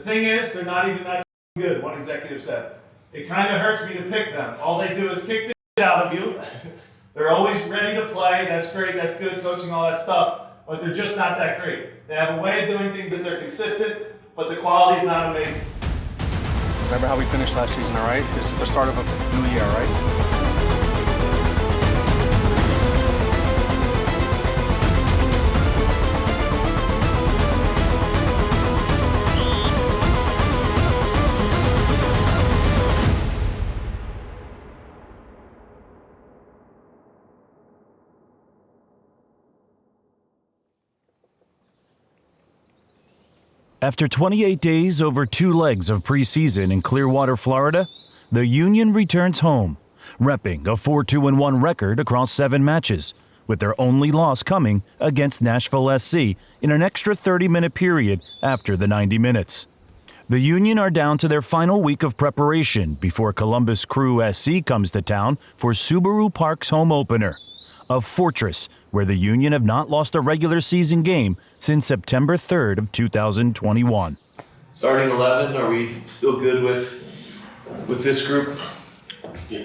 The thing is, they're not even that good, one executive said. It kind of hurts me to pick them. All they do is kick the shit out of you. They're always ready to play. That's great, that's good, coaching, all that stuff. But they're just not that great. They have a way of doing things that they're consistent, but the quality is not amazing. Remember how we finished last season, all right? This is the start of a new year, right? After 28 days over 2 legs of preseason in Clearwater, Florida, the Union returns home, repping a 4-2-1 record across 7 matches, with their only loss coming against Nashville SC in an extra 30-minute period after the 90 minutes. The Union are down to their final week of preparation before Columbus Crew SC comes to town for Subaru Park's home opener, a fortress where the Union have not lost a regular season game since September 3rd of 2021. Starting 11, are we still good with this group? Yeah,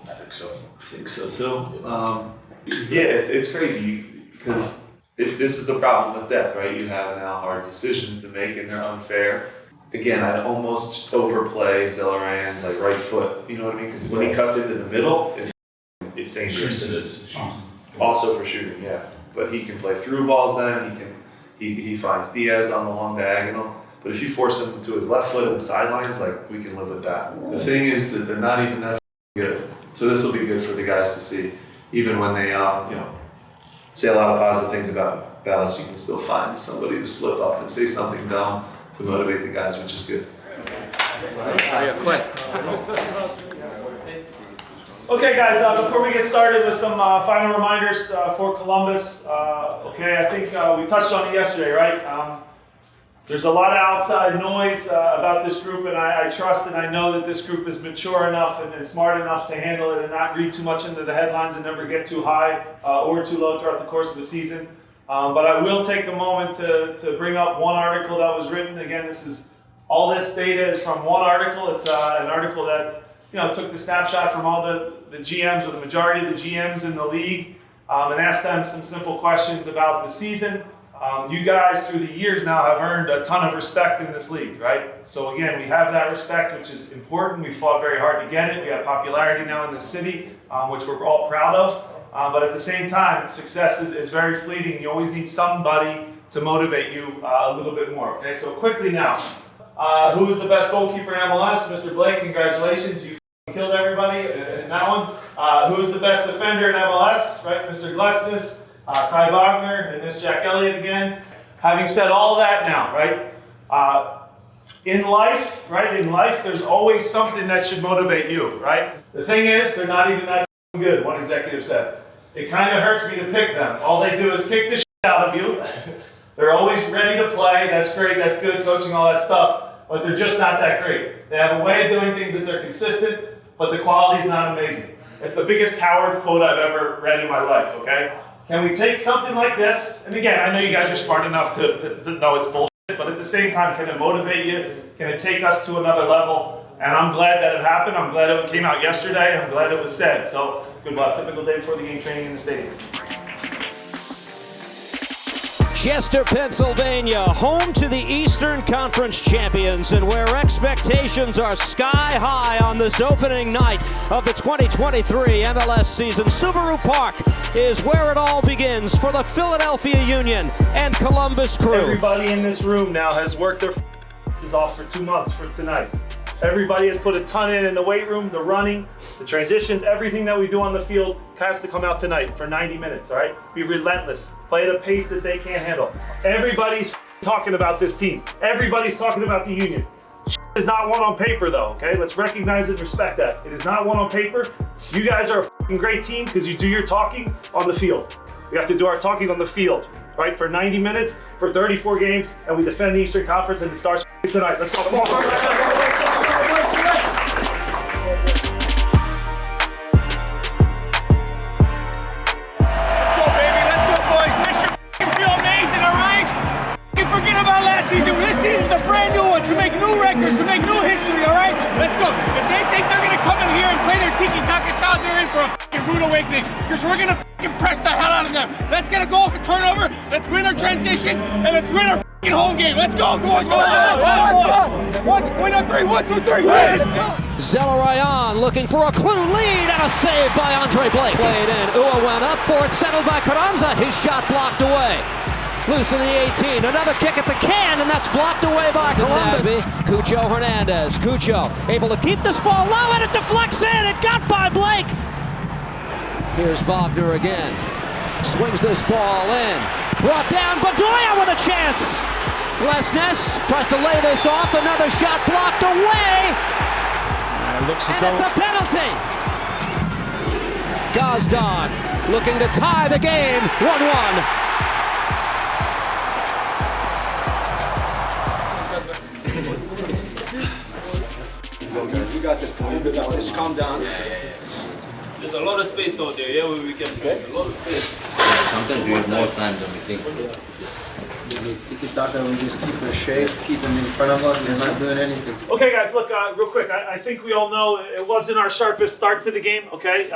I think so. I think so too. Yeah, it's crazy because this is the problem with depth, right? You have now hard decisions to make and they're unfair. Again, I'd almost overplay Zelleran's like right foot, you know what I mean? Because when he cuts into the middle, it's dangerous. Also for shooting, yeah. But he can play through balls then, he finds Diaz on the long diagonal. But if you force him to his left foot at the sidelines, like we can live with that. The thing is that they're not even that good. So this will be good for the guys to see. Even when they say a lot of positive things about us, you can still find somebody to slip up and say something dumb to motivate the guys, which is good. Okay, guys, before we get started with some final reminders for Columbus, I think we touched on it yesterday, right? There's a lot of outside noise about this group, and I trust and I know that this group is mature enough and smart enough to handle it and not read too much into the headlines and never get too high or too low throughout the course of the season. But I will take a moment to bring up one article that was written. Again, all this data is from one article. It's an article that took the snapshot from all the GMs, or the majority of the GMs in the league, and asked them some simple questions about the season. You guys, through the years now, have earned a ton of respect in this league, right? So again, we have that respect, which is important. We fought very hard to get it. We have popularity now in the city, which we're all proud of. But at the same time, success is very fleeting. You always need somebody to motivate you a little bit more, okay? So quickly now, who is the best goalkeeper in MLS? Mr. Blake, congratulations. You killed everybody in that one. Who is the best defender in MLS? Right, Mr. Glesnes, Kai Wagner, and Miss Jack Elliott again. Having said all that now, right? In life, there's always something that should motivate you, right? The thing is, they're not even that good, one executive said. It kind of hurts me to pick them. All they do is kick the shit out of you. They're always ready to play. That's great, that's good, coaching, all that stuff. But they're just not that great. They have a way of doing things that they're consistent, but the quality is not amazing. It's the biggest coward quote I've ever read in my life, okay? Can we take something like this? And again, I know you guys are smart enough to know it's bullshit, but at the same time, can it motivate you? Can it take us to another level? And I'm glad that it happened. I'm glad it came out yesterday. I'm glad it was said. So, good luck. Typical day before the game, training in the stadium. Chester, Pennsylvania, home to the Eastern Conference champions, and where expectations are sky high on this opening night of the 2023 MLS season. Subaru Park is where it all begins for the Philadelphia Union and Columbus Crew. Everybody in this room now has worked their off for 2 months for tonight. Everybody has put a ton in the weight room, the running, the transitions, everything that we do on the field has to come out tonight for 90 minutes, all right? Be relentless. Play at a pace that they can't handle. Everybody's talking about this team. Everybody's talking about the Union. Is not one on paper though, okay? Let's recognize and respect that. It is not one on paper. You guys are a great team because you do your talking on the field. We have to do our talking on the field, right? For 90 minutes, for 34 games, and we defend the Eastern Conference, and it starts tonight. Let's go. Come on. Forget about last season. This season's a brand new one. going to make new records, to make new history, all right? Let's go. If they think they're going to come in here and play their tiki-taka style, they're in for a fucking rude awakening, because we're going to fucking press the hell out of them. Let's get a goal for turnover, let's win our transitions, and let's win our fucking home game. Let's go. Go. Win on three. 1, 2, 3. Let's go. Zelarayan looking for a clue lead and a save by Andre Blake. Played in. Ua went up for it, settled by Carranza. His shot blocked away. Loose in the 18. Another kick at the can, and that's blocked away by Columbus. Cucho Hernandez. Cucho able to keep this ball low, and it deflects in. It got by Blake. Here's Wagner again. Swings this ball in. Brought down. Bedoya with a chance. Glesnes tries to lay this off. Another shot blocked away. And it's a penalty. Gazdan looking to tie the game. 1-1. You got this. Just calm down. There's a lot of space out there, where we can play. A lot of space. Sometimes we have more time than we think. Tiki-taka, we just keep their shape, keep them in front of us, they're not doing anything. Okay, guys, look, real quick. I think we all know it wasn't our sharpest start to the game, okay?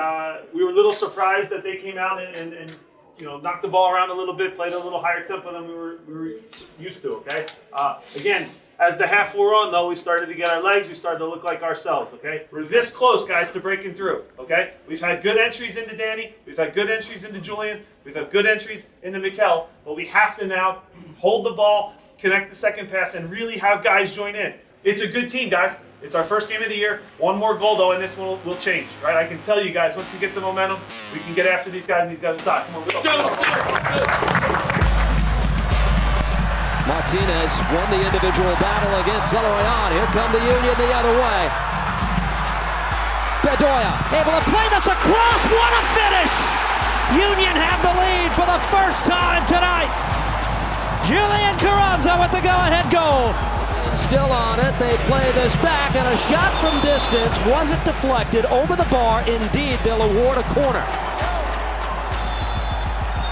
We were a little surprised that they came out and knocked the ball around a little bit, played a little higher tempo than we were used to, okay? Again, as the half wore on, though, we started to get our legs. We started to look like ourselves, okay? We're this close, guys, to breaking through, okay? We've had good entries into Danny. We've had good entries into Julian. We've had good entries into Mikel. But we have to now hold the ball, connect the second pass, and really have guys join in. It's a good team, guys. It's our first game of the year. One more goal, though, and this one will change, right? I can tell you guys, once we get the momentum, we can get after these guys, and these guys will die. Come on, go. Martinez won the individual battle against Zelarayan. Here come the Union the other way. Bedoya able to play this across. What a finish! Union have the lead for the first time tonight. Julian Carranza with the go-ahead goal. Still on it. They play this back, and a shot from distance wasn't deflected over the bar. Indeed, they'll award a corner.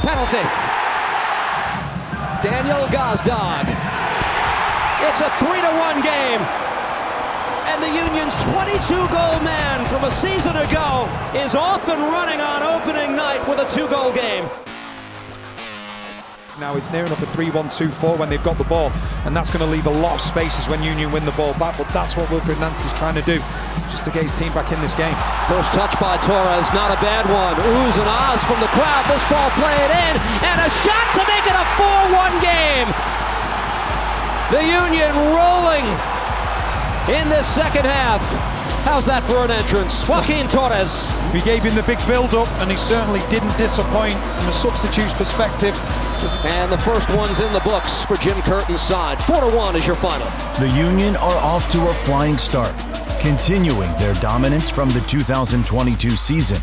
Penalty. Daniel Gazdan. It's a 3-1 game. And the Union's 22-goal man from a season ago is off and running on opening night with a 2-goal game. Now it's near enough a 3-1-2-4 when they've got the ball, and that's going to leave a lot of spaces when Union win the ball back, but that's what Wilfried Nancy's trying to do, just to get his team back in this game. First touch by Torres, not a bad one. Oohs and ahs from the crowd. This ball played in, and a shot to make it a 4-1 game. The Union rolling in this second half. How's that for an entrance? Joaquin Torres. We gave him the big build-up, and he certainly didn't disappoint from a substitute's perspective. And the first one's in the books for Jim Curtin's side. 4-1 is your final. The Union are off to a flying start, continuing their dominance from the 2022 season,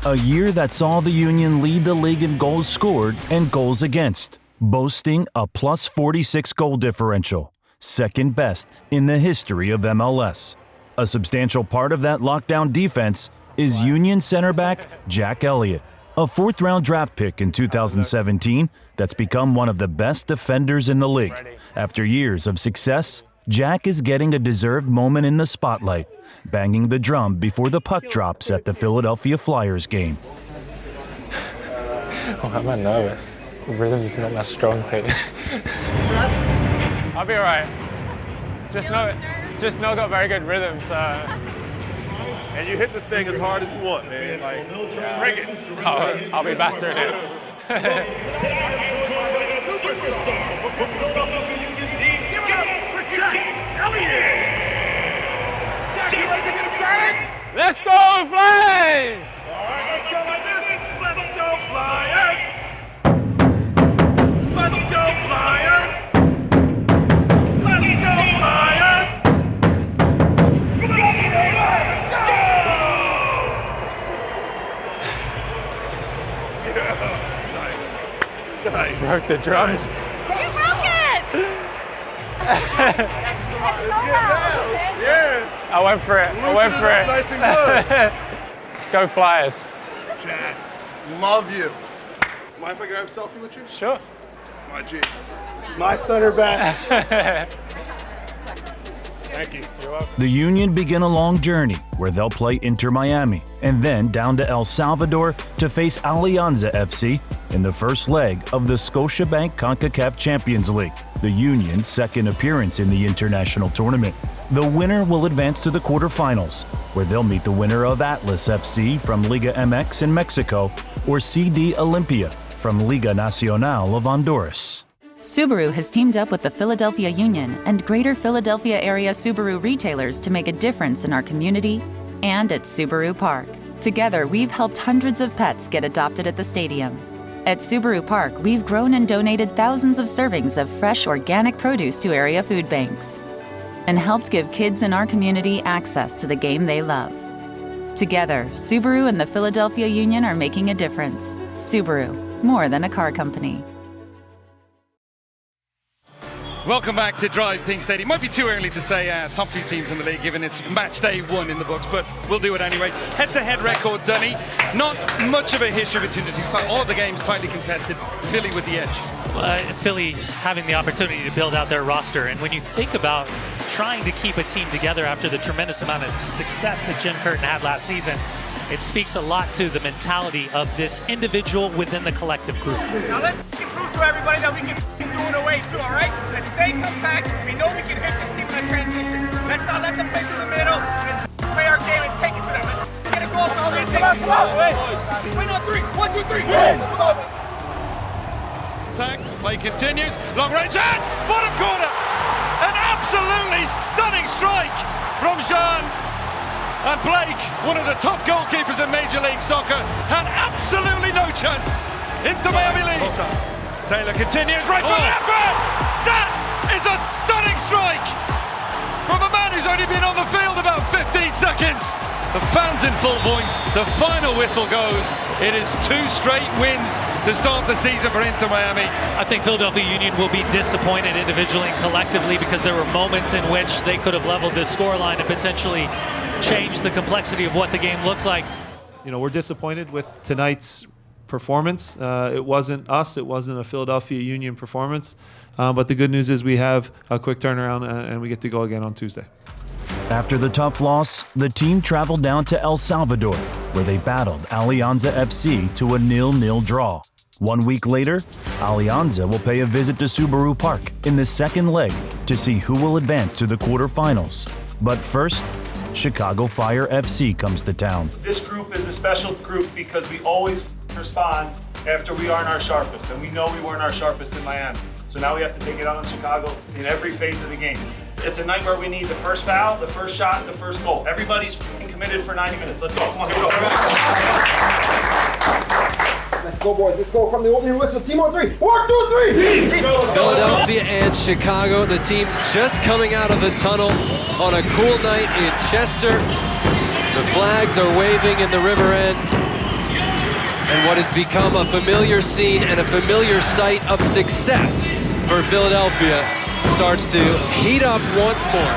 a year that saw the Union lead the league in goals scored and goals against, boasting a plus 46 goal differential, second best in the history of MLS. A substantial part of that lockdown defense is Union center back Jack Elliott, a fourth-round draft pick in 2017 that's become one of the best defenders in the league. After years of success, Jack is getting a deserved moment in the spotlight, banging the drum before the puck drops at the Philadelphia Flyers game. Oh, I'm nervous. Rhythm is not my strong thing. I'll be all right. Just know I got very good rhythm, so. And you hit this thing as hard as you want, man. Like, bring it. I'll be battering it. Give it up for Jack Elliott. Jack, you ready to get it started? Let's go, Flyers! All right, let's go like this. Let's go, Flyers! Let's go, Flyers! Let's go, Flyers! Let's go! Yeah, nice. Broke the drum. You broke it! Yeah. I went for it. Nice and good. Let's go, Flyers. Jack, love you. Mind if I grab a selfie with you? Sure. My G. My center back. Thank you. You're welcome. The Union begin a long journey where they'll play Inter Miami and then down to El Salvador to face Alianza FC in the first leg of the Scotiabank Concacaf Champions League, the Union's second appearance in the international tournament. The winner will advance to the quarterfinals, where they'll meet the winner of Atlas FC from Liga MX in Mexico or CD Olimpia from Liga Nacional of Honduras. Subaru has teamed up with the Philadelphia Union and Greater Philadelphia area Subaru retailers to make a difference in our community and at Subaru Park. Together, we've helped hundreds of pets get adopted at the stadium. At Subaru Park, we've grown and donated thousands of servings of fresh organic produce to area food banks and helped give kids in our community access to the game they love. Together, Subaru and the Philadelphia Union are making a difference. Subaru, more than a car company. Welcome back to Drive Pink Stadium. Might be too early to say top two teams in the league given it's match day 1 in the books, but we'll do it anyway. Head-to-head record, Dunny. Not much of a history between the two sides. All of the games tightly contested. Philly with the edge. Philly having the opportunity to build out their roster, and when you think about trying to keep a team together after the tremendous amount of success that Jim Curtin had last season, it speaks a lot to the mentality of this individual within the collective group. Now let's prove to everybody that we can do it away too, all right? Let's stay compact. We know we can hit this team in a transition. Let's not let them play through the middle. Let's play our game and take it to them. Let's get a goal. Come on. Win on 3. 1, 2, 3. Attack. Play continues. Long range and bottom corner. An absolutely stunning strike from Jean. And Blake, one of the top goalkeepers in Major League Soccer, had absolutely no chance. Into Miami lead. Taylor continues right for Leffert. That is a stunning strike from a man who's only been on the field about 15 seconds. The fans in full voice. The final whistle goes. It is 2 straight wins to start the season for Inter Miami. I think Philadelphia Union will be disappointed individually and collectively because there were moments in which they could have leveled this scoreline and potentially changed the complexity of what the game looks like. You know, we're disappointed with tonight's performance. It wasn't us. It wasn't a Philadelphia Union performance. But the good news is we have a quick turnaround and we get to go again on Tuesday. After the tough loss, the team traveled down to El Salvador, where they battled Alianza FC to a 0-0 draw. 1 week later, Alianza will pay a visit to Subaru Park in the second leg to see who will advance to the quarterfinals. But first, Chicago Fire FC comes to town. This group is a special group because we always respond after we aren't our sharpest, and we know we weren't our sharpest in Miami. So now we have to take it out on Chicago in every phase of the game. It's a night where we need the first foul, the first shot, the first goal. Everybody's committed for 90 minutes. Let's go. Come on, here we go. Let's go, boys. Let's go from the opening whistle. Team on 3. 1, 2, 3. Philadelphia and Chicago, the teams just coming out of the tunnel on a cool night in Chester. The flags are waving in the river end. And what has become a familiar scene and a familiar sight of success for Philadelphia starts to heat up once more.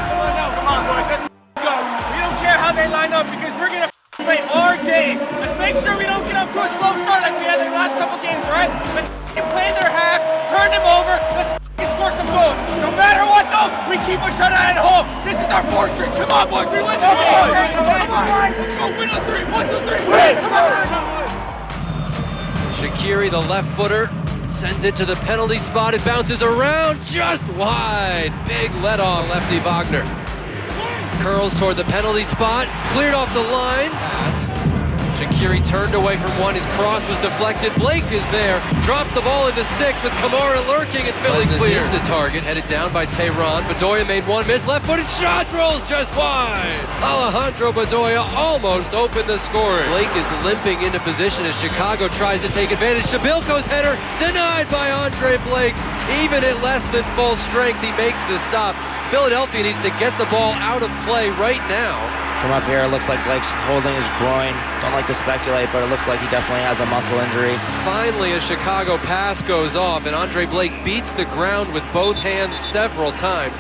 Come on, boys. Let's go. We don't care how they line up because we're going to play our game. Let's make sure we don't get off to a slow start like we had in the last couple games, all right? Let's play their half, turn them over, let's score some goals. No matter what, though, we keep a shutout at home. This is our fortress. Come on, boys. We win this game. Come on. Let's go. Win on 3. 1, 2, 3. Win. Come on. Shaqiri, the left footer, sends it to the penalty spot. It bounces around just wide. Big let off lefty Wagner. Curls toward the penalty spot, cleared off the line. Pass. Shaqiri turned away from one, his cross was deflected. Blake is there, dropped the ball into 6 with Kamara lurking and Philly clear. Is the target, headed down by Tehran. Bedoya made one miss, left-footed shot, rolls just wide. Alejandro Bedoya almost opened the scoring. Blake is limping into position as Chicago tries to take advantage. Shabilko's header denied by Andre Blake. Even at less than full strength, he makes the stop. Philadelphia needs to get the ball out of play right now. From up here, it looks like Blake's holding his groin. Don't like to speculate, but it looks like he definitely has a muscle injury. Finally, a Chicago pass goes off, and Andre Blake beats the ground with both hands several times.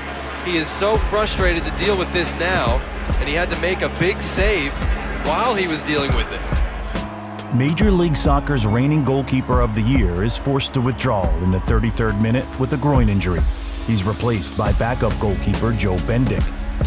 He is so frustrated to deal with this now, and he had to make a big save while he was dealing with it. Major League Soccer's reigning goalkeeper of the year is forced to withdraw in the 33rd minute with a groin injury. He's replaced by backup goalkeeper Joe Bendick.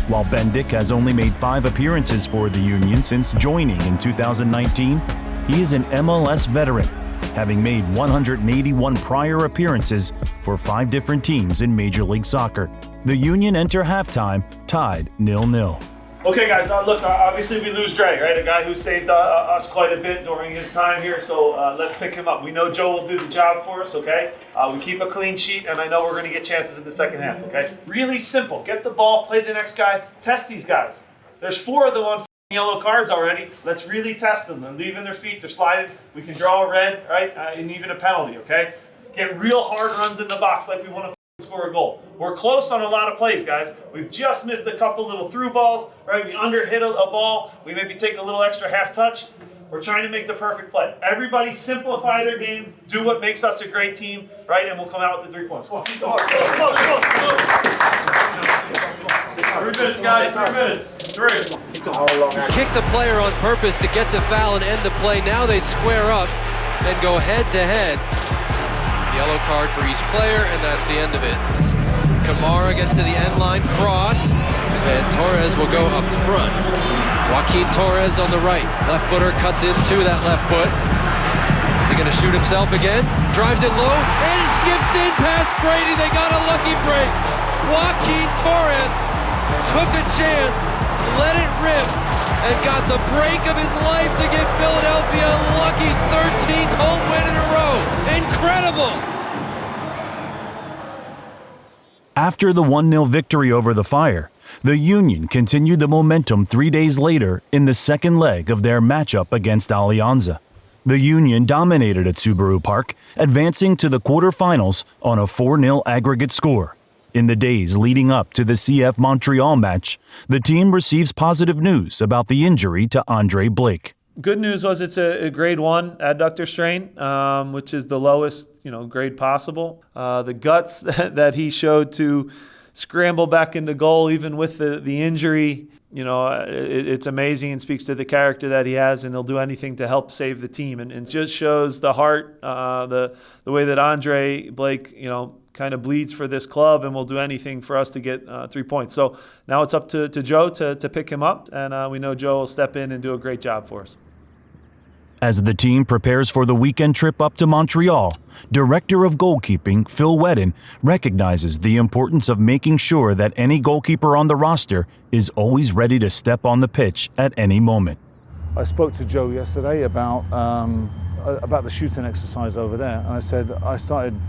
While Bendick has only made 5 appearances for the Union since joining in 2019, he is an MLS veteran, having made 181 prior appearances for 5 different teams in Major League Soccer. The Union enter halftime tied 0-0. Okay, guys, look, obviously we lose Dre, right? A guy who saved us quite a bit during his time here, so let's pick him up. We know Joe will do the job for us, okay? We keep a clean sheet, and I know we're going to get chances in the second half, okay? Really simple. Get the ball, play the next guy, test these guys. There's 4 of them on yellow cards already. Let's really test them. They're leaving their feet, they're sliding. We can draw a red, right? And even a penalty, okay? Get real hard runs in the box like we want to score a goal. We're close on a lot of plays, guys. We've just missed a couple little through balls, right? We underhit a ball. We maybe take a little extra half touch. We're trying to make the perfect play. Everybody simplify their game, do what makes us a great team, right? And we'll come out with the 3 points. Come on, keep going. 3 minutes, guys, 3 minutes. 3. Kick the player on purpose to get the foul and end the play. Now they square up and go head to head. Yellow card for each player, and that's the end of it. Kamara gets to the end line, cross, and Torres will go up front. Joaquin Torres on the right. Left footer cuts into that left foot. Is he going to shoot himself again? Drives it low, and skips in past Brady. They got a lucky break. Joaquin Torres took a chance, let it rip, and got the break of his life to give Philadelphia a lucky 13th home win in a row. Incredible! After the 1-0 victory over the Fire, the Union continued the momentum 3 days later in the second leg of their matchup against Alianza. The Union dominated at Subaru Park, advancing to the quarterfinals on a 4-0 aggregate score. In the days leading up to the CF Montreal match, the team receives positive news about the injury to Andre Blake. Good news was it's a grade 1 adductor strain, which is the lowest grade possible. The guts that he showed to scramble back into goal even with the injury, it's amazing and speaks to the character that he has, and he'll do anything to help save the team. And it just shows the heart, the way that Andre Blake, kind of bleeds for this club and will do anything for us to get 3 points. So now it's up to Joe to pick him up, and we know Joe will step in and do a great job for us. As the team prepares for the weekend trip up to Montreal, Director of Goalkeeping Phil Wedden recognizes the importance of making sure that any goalkeeper on the roster is always ready to step on the pitch at any moment. I spoke to Joe yesterday about the shooting exercise over there, and I said I started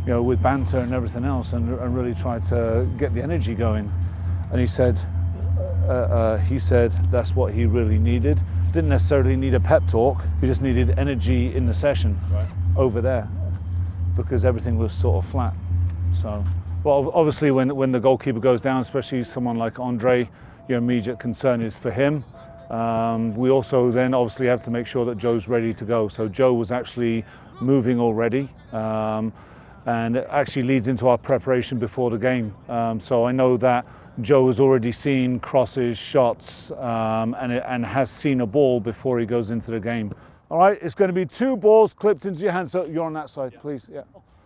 with banter and everything else and really tried to get the energy going. And he said that's what he really needed. Didn't necessarily need a pep talk, he just needed energy in the session over there because everything was sort of flat. So, well, obviously when the goalkeeper goes down, especially someone like Andre, your immediate concern is for him. We also then obviously have to make sure that Joe's ready to go. So Joe was actually moving already. And it actually leads into our preparation before the game. So I know that Joe has already seen crosses, shots, and has seen a ball before he goes into the game. All right, it's going to be 2 balls clipped into your hands. So you're on that side, please. Yeah.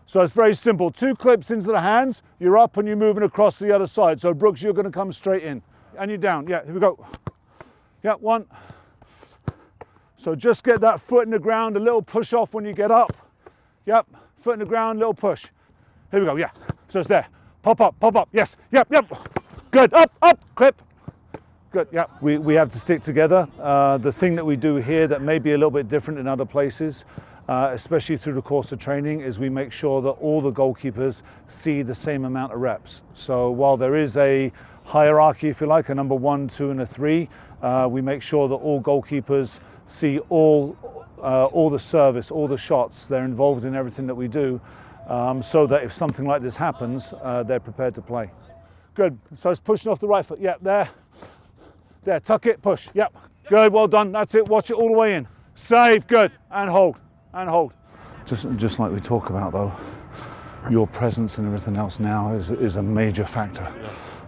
So it's very simple. 2 clips into the hands, you're up and you're moving across to the other side. So Brooks, you're going to come straight in. And you're down. Yeah, here we go. Yeah, 1. So just get that foot in the ground, a little push off when you get up. Yep. Foot in the ground, little push. Here we go, yeah. So it's there. Pop up, yes. Yep. Good, up, clip. Good, yeah. We have to stick together. The thing that we do here that may be a little bit different in other places, especially through the course of training, is we make sure that all the goalkeepers see the same amount of reps. So while there is a hierarchy, if you like, a number 1, 2, and a 3, we make sure that all goalkeepers see all the service, all the shots. They're involved in everything that we do, so that if something like this happens, they're prepared to play. Good, so it's pushing off the right foot. Yeah, there, tuck it, push, yep. Good, well done, that's it, watch it all the way in. Save, good, and hold. Just like we talk about though, your presence and everything else now is a major factor.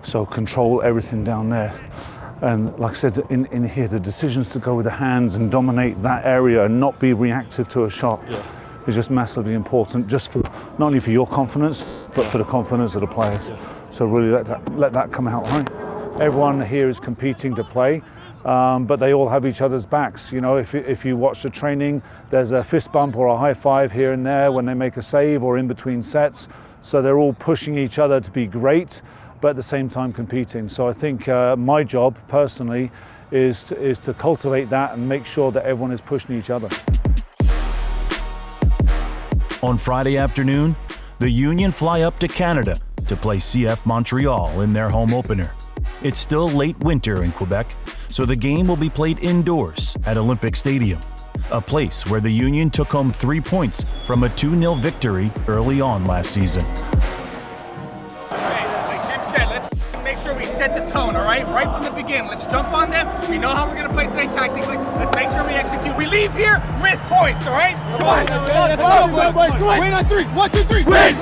So control everything down there. And like I said, in here, the decisions to go with the hands and dominate that area and not be reactive to a shot is just massively important, just for not only for your confidence, but for the confidence of the players. So really let that come out right. Everyone here is competing to play, but they all have each other's backs. You know, if you watch the training, there's a fist bump or a high five here and there when they make a save or in between sets. So they're all pushing each other to be great, but at the same time competing. So I think my job personally is to cultivate that and make sure that everyone is pushing each other. On Friday afternoon, the Union fly up to Canada to play CF Montreal in their home opener. It's still late winter in Quebec, so the game will be played indoors at Olympic Stadium, a place where the Union took home 3 points from a 2-0 victory early on last season. Like Jim said, let's make sure we set the tone, all right? Right from the beginning. Let's jump on them. We know how we're going to play today tactically. Let's make sure we execute. We leave here with points, all right? Come on. Win on 3. 1, 2, 3. Win!